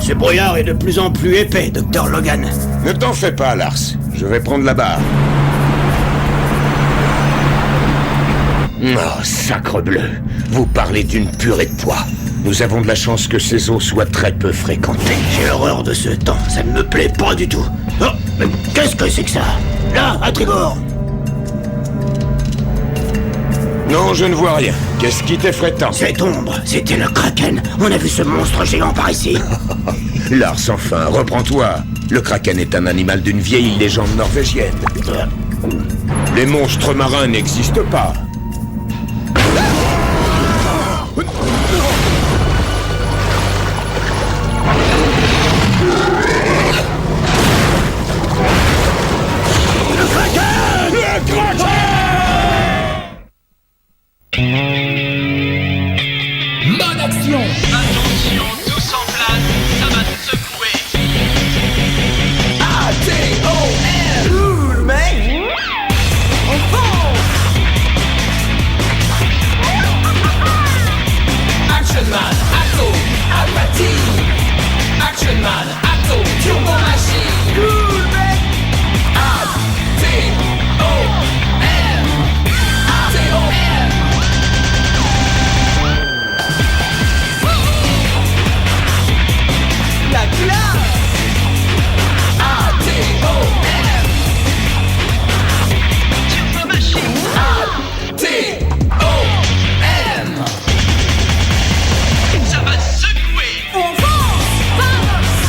Ce brouillard est de plus en plus épais, Dr. Logan. Ne t'en fais pas, Lars. Je vais prendre la barre. Oh, sacre bleu. Vous parlez d'une purée de poids. Nous avons de la chance que ces eaux soient très peu fréquentées. J'ai horreur de ce temps, ça ne me plaît pas du tout. Oh, mais qu'est-ce que c'est que ça? Là, à tribord. Non, je ne vois rien. Qu'est-ce qui t'effraie tant? Cette ombre, c'était le Kraken. On a vu ce monstre géant par ici. Lars, enfin, reprends-toi. Le Kraken est un animal d'une vieille légende norvégienne. Les monstres marins n'existent pas. Bonne action! Attention, tous en place, ça va te secouer! A-T-O-M! Cool, mec! On fonce! Action Man, Atto, Almaty! Action Man, Atto, Turbo Machine! Cool, mec! A-T-O-M! A-T-O-M! La classe! A-T-O-M! Turbo Machine! A-T-O-M! Ça va secouer! On fonce! Fonce!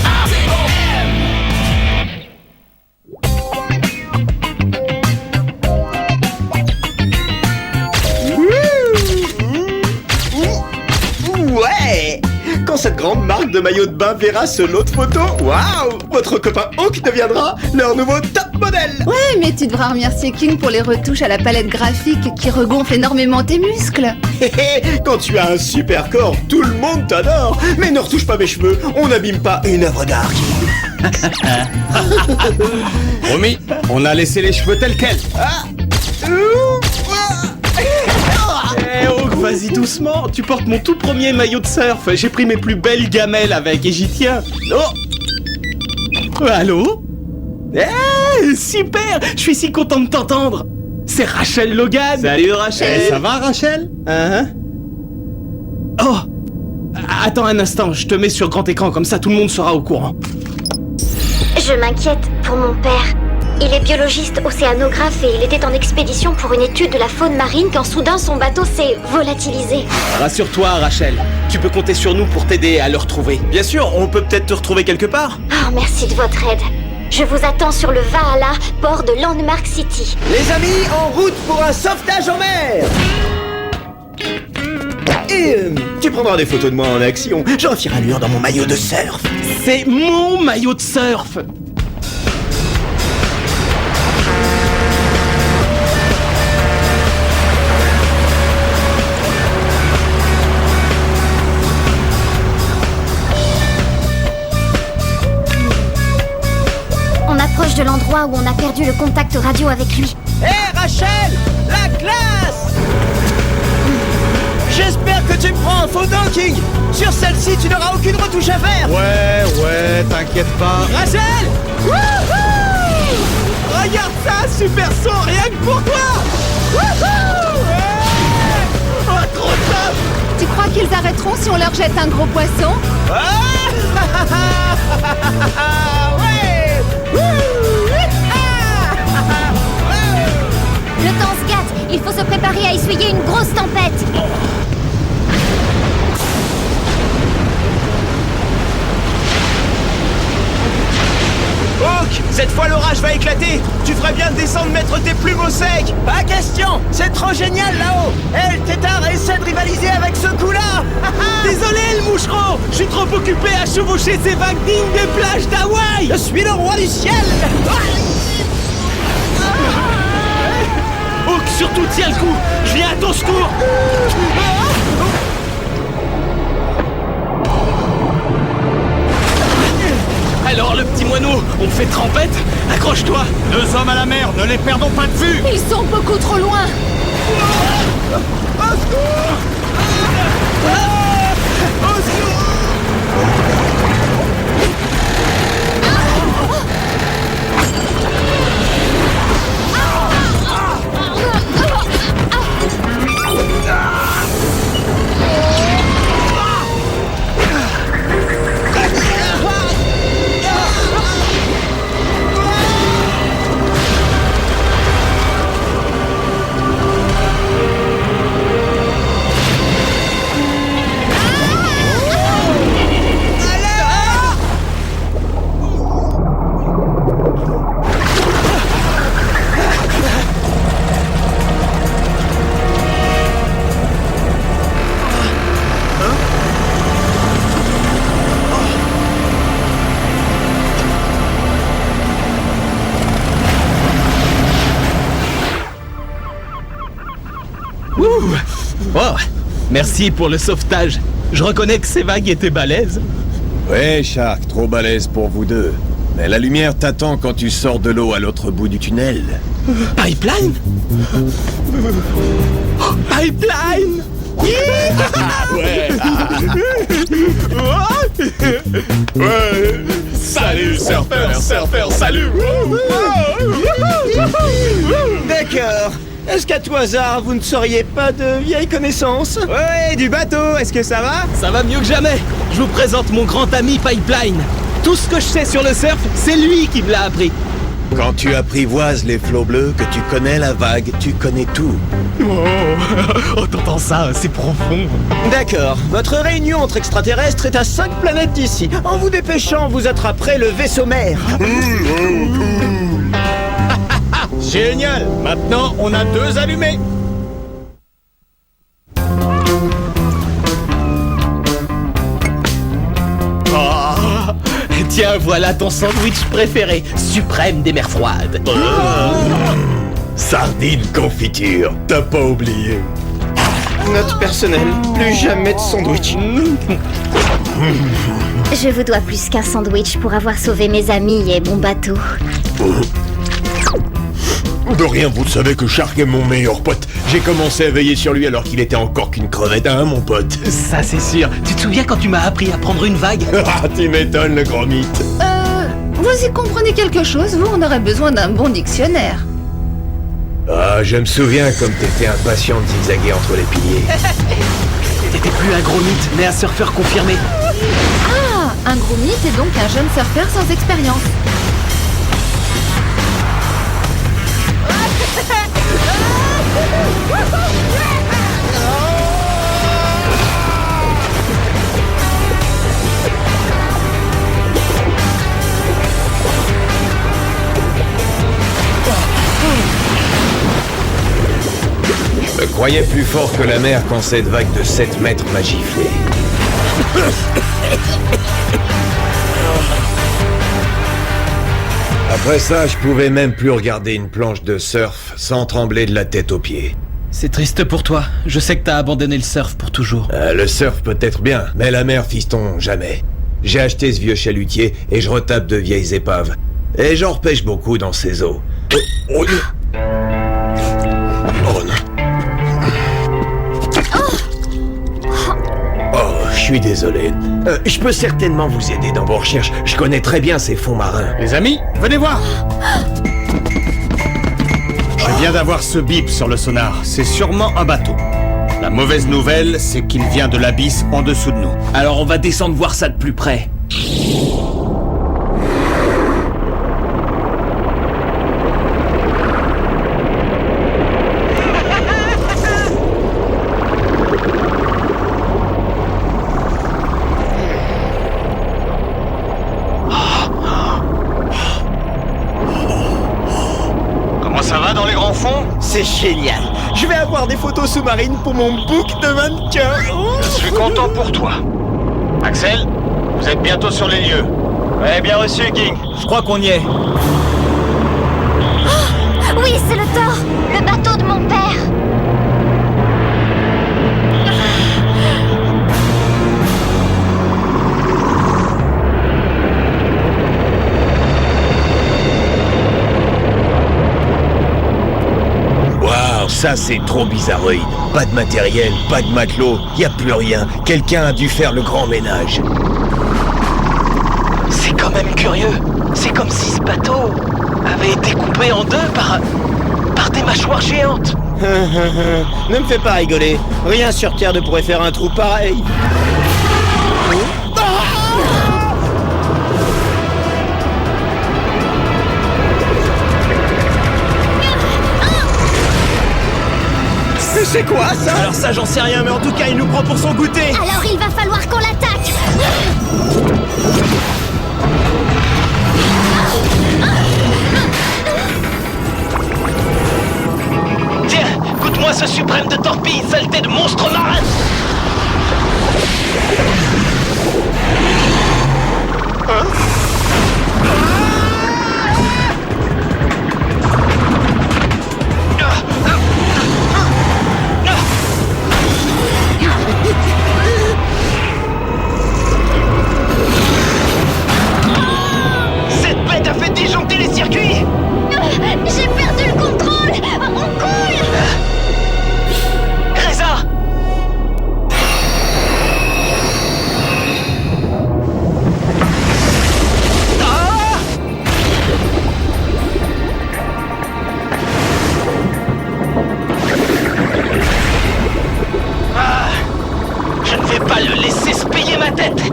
A-T-O-M! Ouais! Quand cette grande marque de maillot de bain verra ce lot de photos, waouh! Votre copain Hawk deviendra leur nouveau top modèle! Ouais, mais tu devras remercier King pour les retouches à la palette graphique qui regonfle énormément tes muscles. Quand tu as un super corps, tout le monde t'adore! Mais ne retouche pas mes cheveux, on n'abîme pas une œuvre d'art. Promis, on a laissé les cheveux tels quels. Eh oh, vas-y doucement, tu portes mon tout premier maillot de surf. J'ai pris mes plus belles gamelles avec et j'y tiens. Oh! Allô? Eh, super! Je suis si content de t'entendre. C'est Rachel Logan. Salut Rachel. Ça va, Rachel? Oh! Attends un instant, je te mets sur grand écran, comme ça tout le monde sera au courant. Je m'inquiète pour mon père. Il est biologiste océanographe et il était en expédition pour une étude de la faune marine quand soudain son bateau s'est volatilisé. Rassure-toi Rachel, tu peux compter sur nous pour t'aider à le retrouver. Bien sûr, on peut peut-être te retrouver quelque part. Oh, merci de votre aide. Je vous attends sur le Valhalla, port de Landmark City. Les amis, en route pour un sauvetage en mer! Et tu prendras des photos de moi en action. J'en file allure dans mon maillot de surf. C'est mon maillot de surf. On approche de l'endroit où on a perdu le contact radio avec lui. Hé Rachel! La classe! J'espère que tu me prends en photo, King! Sur celle-ci, tu n'auras aucune retouche à faire! Ouais, t'inquiète pas. Rachel! Wouhou! Regarde ça, super son, rien que pour toi. Wouhou! Ouais! Oh, trop top! Tu crois qu'ils arrêteront si on leur jette un gros poisson? Ouais! Le temps se gâte, il faut se préparer à essuyer une grosse tempête. Hawk, cette fois l'orage va éclater. Tu ferais bien de descendre mettre tes plumes au sec. Pas question! C'est trop génial là-haut! Elle, Tétard, essaie de rivaliser avec ce coup-là! Désolé le moucheron, je suis trop occupé à chevaucher ces vagues dignes des plages d'Hawaï. Je suis le roi du ciel! Hawk, surtout tiens le coup, je viens à ton secours. Alors le petit moineau, on fait trempette? Accroche-toi. 2 hommes à la mer, ne les perdons pas de vue. Ils sont beaucoup trop loin. Au secours! Oh, merci pour le sauvetage. Je reconnais que ces vagues étaient balèzes. Ouais, Shark, trop balèze pour vous deux. Mais la lumière t'attend quand tu sors de l'eau à l'autre bout du tunnel. Pipeline? Pipeline? Ouais. Ouais. Salut, surfeur, salut. D'accord. Est-ce qu'à tout hasard, vous ne seriez pas de vieilles connaissances? Ouais, du bateau, est-ce que ça va? Ça va mieux que jamais. Je vous présente mon grand ami Pipeline. Tout ce que je sais sur le surf, c'est lui qui me l'a appris. Quand tu apprivoises les flots bleus, que tu connais la vague, tu connais tout. Oh, t'entends ça, c'est profond. D'accord. Votre réunion entre extraterrestres est à 5 planètes d'ici. En vous dépêchant, vous attraperez le vaisseau mère. Génial. Maintenant, on a 2 allumés. Tiens, voilà ton sandwich préféré, suprême des mers froides. Sardine confiture, t'as pas oublié. Note personnelle, plus jamais de sandwich. Je vous dois plus qu'un sandwich pour avoir sauvé mes amis et mon bateau. De rien, vous savez que Shark est mon meilleur pote. J'ai commencé à veiller sur lui alors qu'il était encore qu'une crevette, hein, mon pote. Ça, c'est sûr. Tu te souviens quand tu m'as appris à prendre une vague? Ah, tu m'étonnes, le grand mythe. Vous y comprenez quelque chose, vous? On aurait besoin d'un bon dictionnaire. Ah, je me souviens comme t'étais impatient de zigzaguer entre les piliers. T'étais plus un gros mythe, mais un surfeur confirmé. Ah, un gros mythe est donc un jeune surfeur sans expérience. Je me croyais plus fort que la mer quand cette vague de 7 mètres m'a giflé. Après ça, je pouvais même plus regarder une planche de surf sans trembler de la tête aux pieds. C'est triste pour toi. Je sais que t'as abandonné le surf pour toujours. Le surf peut-être bien, mais la mer, fiston, jamais. J'ai acheté ce vieux chalutier et je retape de vieilles épaves. Et j'en repêche beaucoup dans ces eaux. Oh non. Oh, je suis désolé. Je peux certainement vous aider dans vos recherches. Je connais très bien ces fonds marins. Les amis, venez voir. Je viens d'avoir ce bip sur le sonar. C'est sûrement un bateau. La mauvaise nouvelle, c'est qu'il vient de l'abysse en dessous de nous. Alors on va descendre voir ça de plus près. Ça va dans les grands fonds? C'est génial. Je vais avoir des photos sous-marines pour mon book de mannequin. Je suis content pour toi. Axel, vous êtes bientôt sur les lieux. Ouais, bien reçu, King. Je crois qu'on y est. Oui, c'est le Thor, le bateau de mon père. Ça, c'est trop bizarroïde. Pas de matériel, pas de matelot, y a plus rien. Quelqu'un a dû faire le grand ménage. C'est quand même curieux. C'est comme si ce bateau avait été coupé en deux par des mâchoires géantes. Ne me fais pas rigoler. Rien sur Terre ne pourrait faire un trou pareil. C'est quoi ça? Alors ça, j'en sais rien, mais en tout cas, il nous prend pour son goûter. Alors il va falloir qu'on l'attaque. Tiens, goûte-moi ce suprême de torpille, saleté de monstre marin. tête.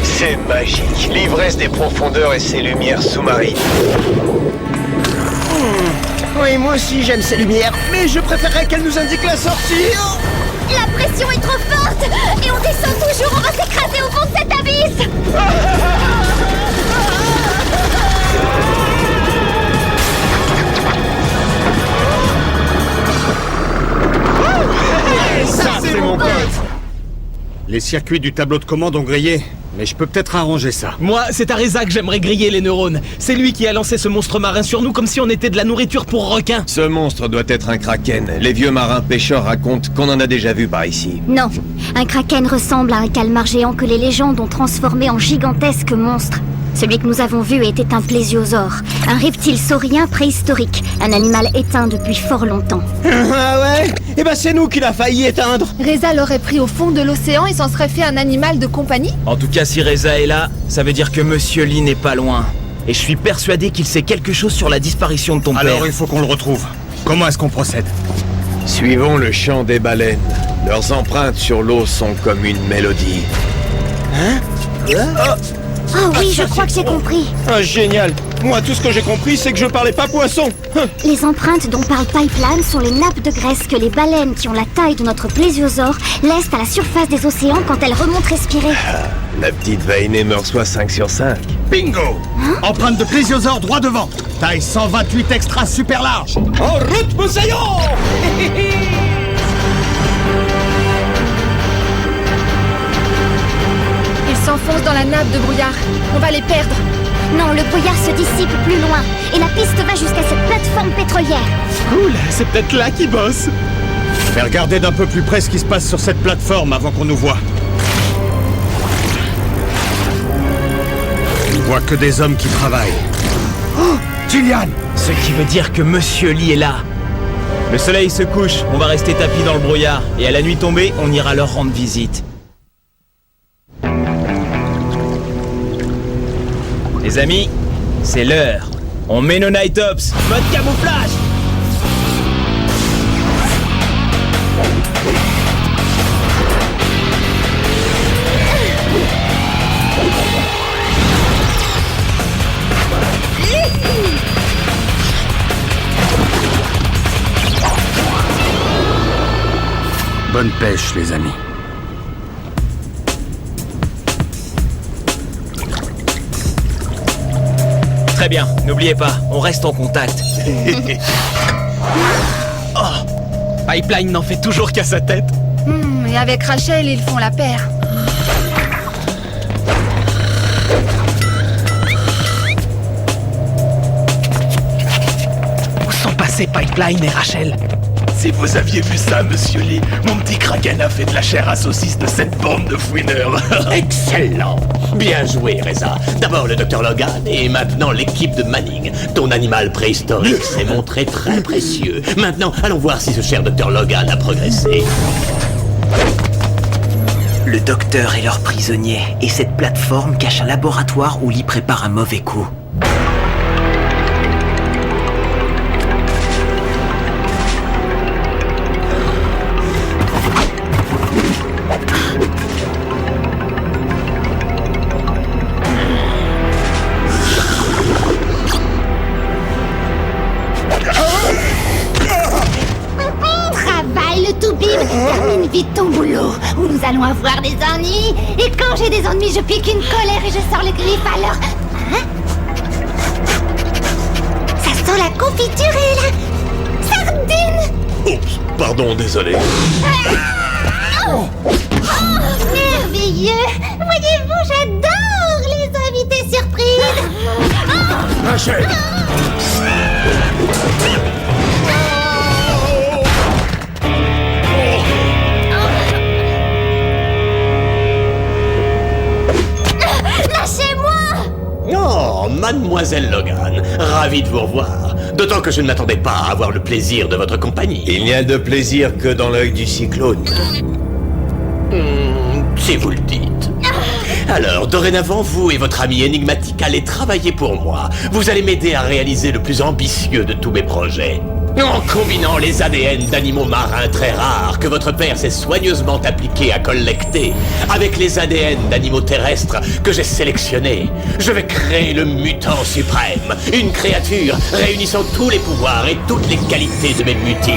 C'est magique. L'ivresse des profondeurs et ses lumières sous-marines. Oui, moi aussi j'aime ces lumières, mais je préférerais qu'elles nous indiquent la sortie. La pression est trop forte et on descend toujours, on va s'écraser au fond de cet abysse. Ça, c'est mon pote. Les circuits du tableau de commande ont grillé, mais je peux peut-être arranger ça. Moi, c'est à Reza que j'aimerais griller les neurones. C'est lui qui a lancé ce monstre marin sur nous comme si on était de la nourriture pour requins. Ce monstre doit être un kraken. Les vieux marins pêcheurs racontent qu'on en a déjà vu par ici. Non, un kraken ressemble à un calmar géant que les légendes ont transformé en gigantesque monstre. Celui que nous avons vu était un plésiosaure, un reptile saurien préhistorique, un animal éteint depuis fort longtemps. Ah ouais? Eh ben c'est nous qui l'a failli éteindre. Reza l'aurait pris au fond de l'océan et s'en serait fait un animal de compagnie? En tout cas, si Reza est là, ça veut dire que Monsieur Lee n'est pas loin. Et je suis persuadé qu'il sait quelque chose sur la disparition de ton père. Alors il faut qu'on le retrouve. Comment est-ce qu'on procède? Suivons le chant des baleines. Leurs empreintes sur l'eau sont comme une mélodie. Oh oui, je crois que j'ai compris. Ah génial. Moi tout ce que j'ai compris c'est que je parlais pas poisson. Les empreintes dont parle Pipeline sont les nappes de graisse que les baleines qui ont la taille de notre plésiosaure laissent à la surface des océans quand elles remontent respirer. La petite Vainé me reçoit 5 sur 5. Bingo! Empreinte de plésiosaure droit devant. Taille 128 extra super large. En route, Moussaillon. Ils s'enfoncent dans la nappe de brouillard. On va les perdre. Non, le brouillard se dissipe plus loin et la piste va jusqu'à cette plateforme pétrolière. Cool, c'est peut-être là qu'il bosse. Fais regarder d'un peu plus près ce qui se passe sur cette plateforme avant qu'on nous voie. On voit que des hommes qui travaillent. Oh, Julian! Ce qui veut dire que Monsieur Lee est là. Le soleil se couche, on va rester tapis dans le brouillard. Et à la nuit tombée, on ira leur rendre visite. Les amis, c'est l'heure. On met nos Night Ops. Mode camouflage. Bonne pêche, les amis. Très bien, n'oubliez pas, on reste en contact. Pipeline n'en fait toujours qu'à sa tête. Et avec Rachel, ils font la paire. Où sont passés Pipeline et Rachel? Si vous aviez vu ça, monsieur Lee, mon petit kraken a fait de la chair à saucisse de cette bande de fouineurs. Excellent. Bien joué, Reza. D'abord le Dr Logan et maintenant l'équipe de Manning. Ton animal préhistorique s'est montré très précieux. Maintenant, allons voir si ce cher Dr Logan a progressé. Le docteur est leur prisonnier, et cette plateforme cache un laboratoire où Lee prépare un mauvais coup. Termine vite ton boulot, ou nous allons avoir des ennuis. Et quand j'ai des ennuis, je pique une colère et je sors le griffe alors. Hein? Ça sent la confiture et la sardine. Oups, pardon, désolé. Oh, merveilleux. Voyez-vous, j'adore les invités surprises. Rachel! Oh, mademoiselle Logan, ravi de vous revoir. D'autant que je ne m'attendais pas à avoir le plaisir de votre compagnie. Il n'y a de plaisir que dans l'œil du cyclone. Si vous le dites. Alors, dorénavant, vous et votre ami énigmatique allez travailler pour moi. Vous allez m'aider à réaliser le plus ambitieux de tous mes projets. En combinant les ADN d'animaux marins très rares que votre père s'est soigneusement appliqué à collecter avec les ADN d'animaux terrestres que j'ai sélectionnés, je vais créer le mutant suprême, une créature réunissant tous les pouvoirs et toutes les qualités de mes mutils.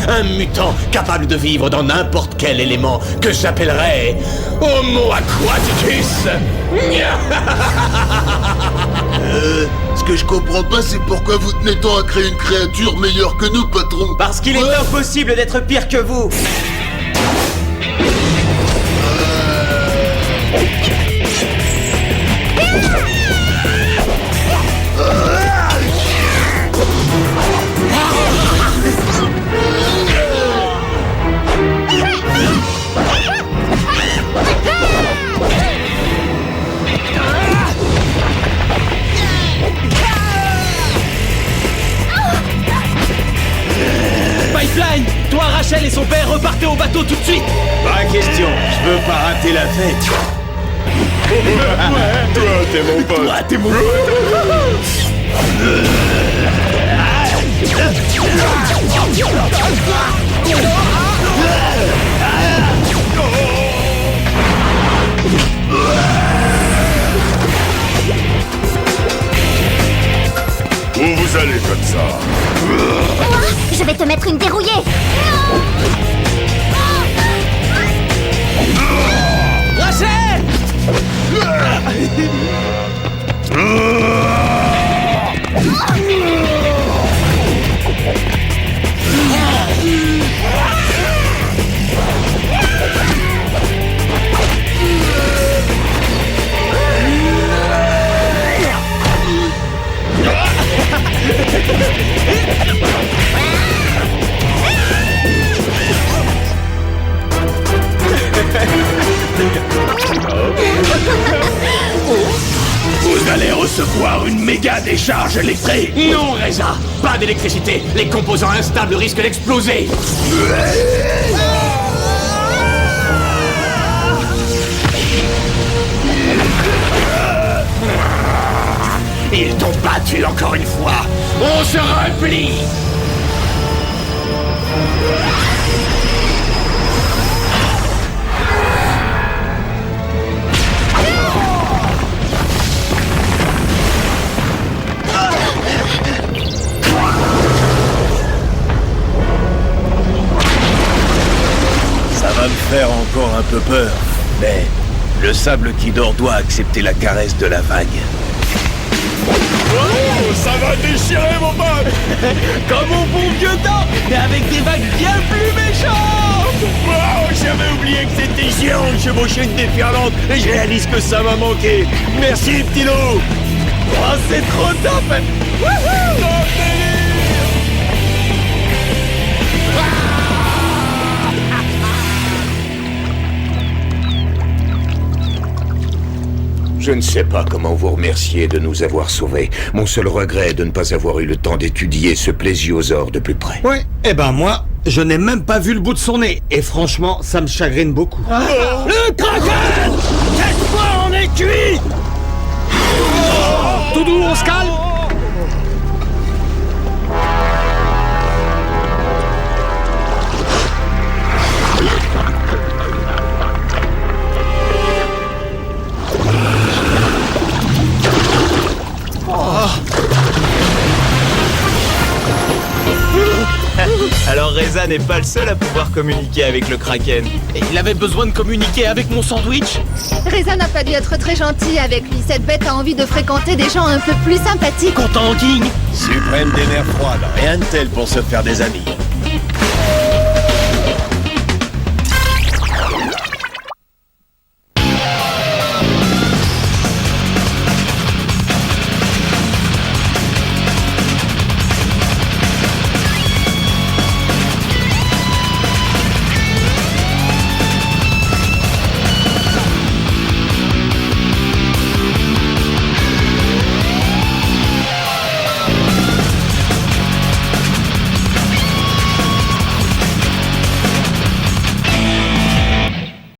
Un mutant capable de vivre dans n'importe quel élément que j'appellerai Homo aquaticus. Ce que je comprends pas, c'est pourquoi vous tenez tant à créer une créature meilleure que nous, patron. Parce qu'il est impossible d'être pire que vous. Pipeline, toi, Rachel et son père, repartez au bateau tout de suite. Pas question, je veux pas rater la fête. Toi, t'es mon pote. Toi, t'es mon pote. Où vous allez comme ça? Je vais te mettre une dérouillée. Rachel! Vous allez recevoir une méga décharge électrique. Non, Reza, pas d'électricité. Les composants instables risquent d'exploser. Ils t'ont battu encore une fois. On se replie. Ça va me faire encore un peu peur, mais le sable qui dort doit accepter la caresse de la vague. Oh, ça va déchirer, mon pote. Comme au bon vieux temps, mais avec des vagues bien plus méchantes. Oh, j'avais oublié que c'était géant de chevaucher une déferlante et je réalise que ça m'a manqué. Merci, petit loup. Oh, c'est trop top. Wouhou! Top délire. Je ne sais pas comment vous remercier de nous avoir sauvés. Mon seul regret est de ne pas avoir eu le temps d'étudier ce plésiosaure de plus près. Ouais, eh ben moi, je n'ai même pas vu le bout de son nez. Et franchement, ça me chagrine beaucoup. Le Kraken! Cette fois, on est cuit! Tout doux, on se calme. Alors Reza n'est pas le seul à pouvoir communiquer avec le Kraken. Et il avait besoin de communiquer avec mon sandwich. Reza n'a pas dû être très gentil avec lui. Cette bête a envie de fréquenter des gens un peu plus sympathiques. Content, King. Suprême des mers froides, rien de tel pour se faire des amis.